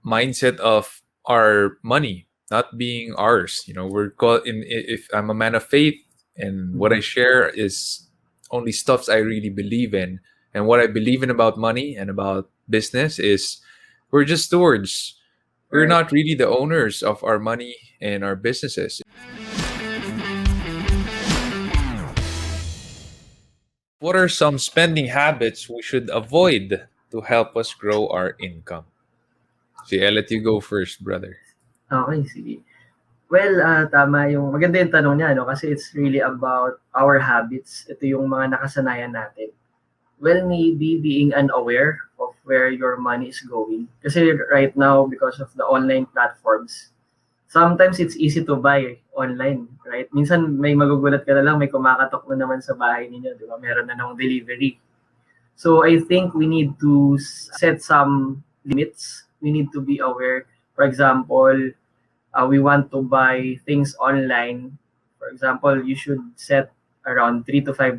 mindset of our money not being ours. We're called in if I'm a man of faith and what I share is only stuffs I really believe in. And what I believe in about money and about business is we're just stewards. We're Right. not really the owners of our money and our businesses. What are some spending habits we should avoid to help us grow our income? See, I'll let you go first, brother. Okay, sige. Well, tama yung maganda yung tanong niya 'no, kasi it's really about our habits. Ito yung mga nakasanayan natin. Well, maybe being unaware of where your money is going. Kasi right now, because of the online platforms, sometimes it's easy to buy online, right? Minsan may magugulat ka na lang, may kumakatok na naman sa bahay ninyo, 'di ba? Meron na namang delivery. So I think we need to set some limits. We need to be aware. For example, we want to buy things online. For example, you should set around 3 to 5,000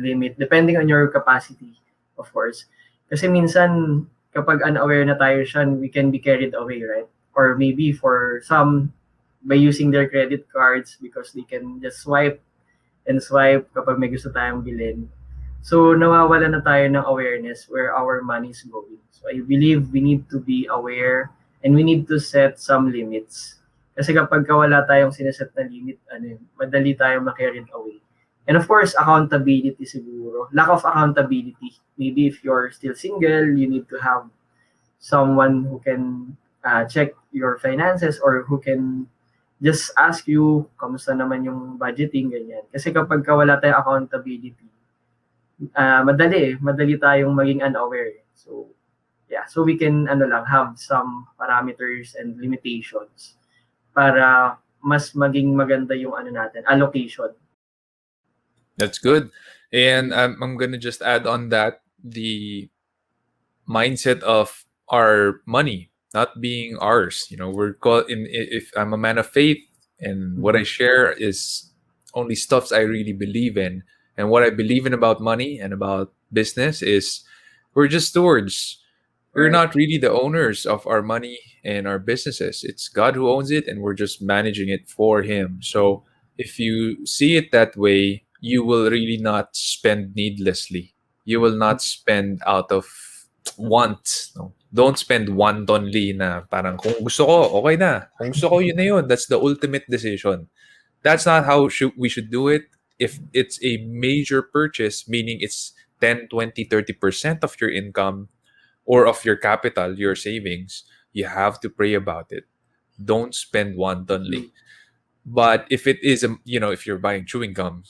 limit depending on your capacity, of course. Kasi minsan kapag unaware na tayo siyan, we can be carried away, right? Or maybe for some, by using their credit cards because they can just swipe and swipe kapag may gusto tayong bilhin. So nawawala na tayo ng awareness where our money is going. So I believe we need to be aware and we need to set some limits. Kasi kapag wala tayong sineset na limit, madali tayong ma-carried away. And of course, accountability siguro. Lack of accountability. Maybe if you're still single, you need to have someone who can check your finances or who can just ask you, kamusta naman yung budgeting, ganyan. Kasi kapag wala tayong accountability, madali tayong maging unaware. So, yeah. So we can have some parameters and limitations para mas maging maganda yung natin, allocation. That's good. And I'm going to just add on that the mindset of our money not being ours. We're called in if I'm a man of faith and what I share is only stuffs I really believe in. And what I believe in about money and about business is we're just stewards. We're Right. not really the owners of our money and our businesses. It's God who owns it, and we're just managing it for Him. So if you see it that way, you will really not spend needlessly. You will not spend out of want. No? Don't spend wantonly na parang kung gusto ko, okay na. Kung gusto ko, yun na yun. That's the ultimate decision. That's not how we should do it. If it's a major purchase, meaning it's 10, 20, 30% of your income, or of your capital, your savings, you have to pray about it. Don't spend wantonly. But if it is, if you're buying chewing gum,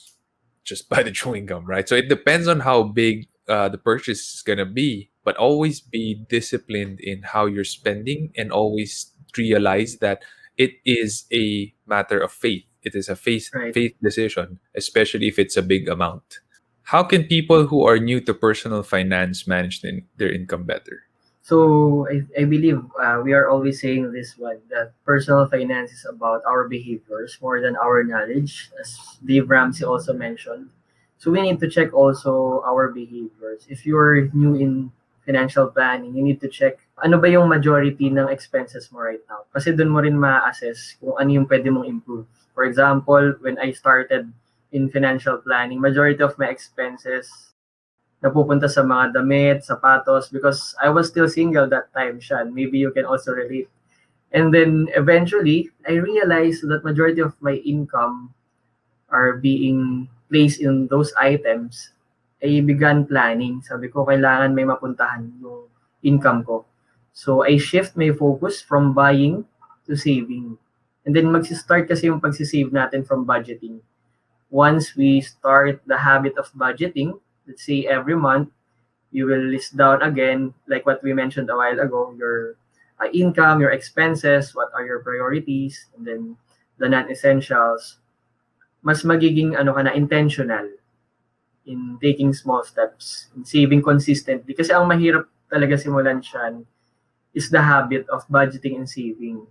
just buy the chewing gum, right? So it depends on how big the purchase is going to be, but always be disciplined in how you're spending and always realize that it is a matter of faith. It is a Right. faith decision, especially if it's a big amount. How can people who are new to personal finance manage their income better? So I believe we are always saying this one, that personal finance is about our behaviors more than our knowledge, as Dave Ramsey also mentioned. So we need to check also our behaviors. If you're new in financial planning, you need to check ano ba yung majority ng expenses mo right now. Kasi doon mo rin ma-assess kung ano yung pwede mong improve. For example, when I started in financial planning, majority of my expenses napupunta sa mga damit, sapatos, because I was still single that time, Sean. Maybe you can also relate. And then eventually, I realized that majority of my income are being placed in those items. I began planning. Sabi ko, kailangan may mapuntahan yung income ko. So I shift my focus from buying to saving. And then magsistart kasi yung pagsisave natin from budgeting. Once we start the habit of budgeting, let's say every month, you will list down again, like what we mentioned a while ago, your income, your expenses, what are your priorities, and then the non-essentials. Mas magiging intentional in taking small steps, in saving consistently. Kasi ang mahirap talaga simulan siyan is the habit of budgeting and saving.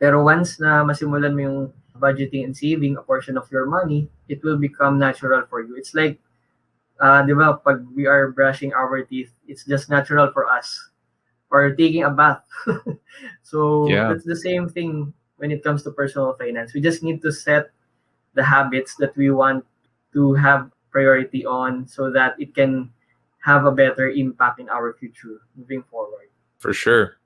Pero once na masimulan mo yung budgeting and saving a portion of your money, it will become natural for you. It's like, di ba, pag we are brushing our teeth, it's just natural for us or taking a bath. So Yeah, that's the same thing when it comes to personal finance. We just need to set the habits that we want to have priority on so that it can have a better impact in our future moving forward. for sure.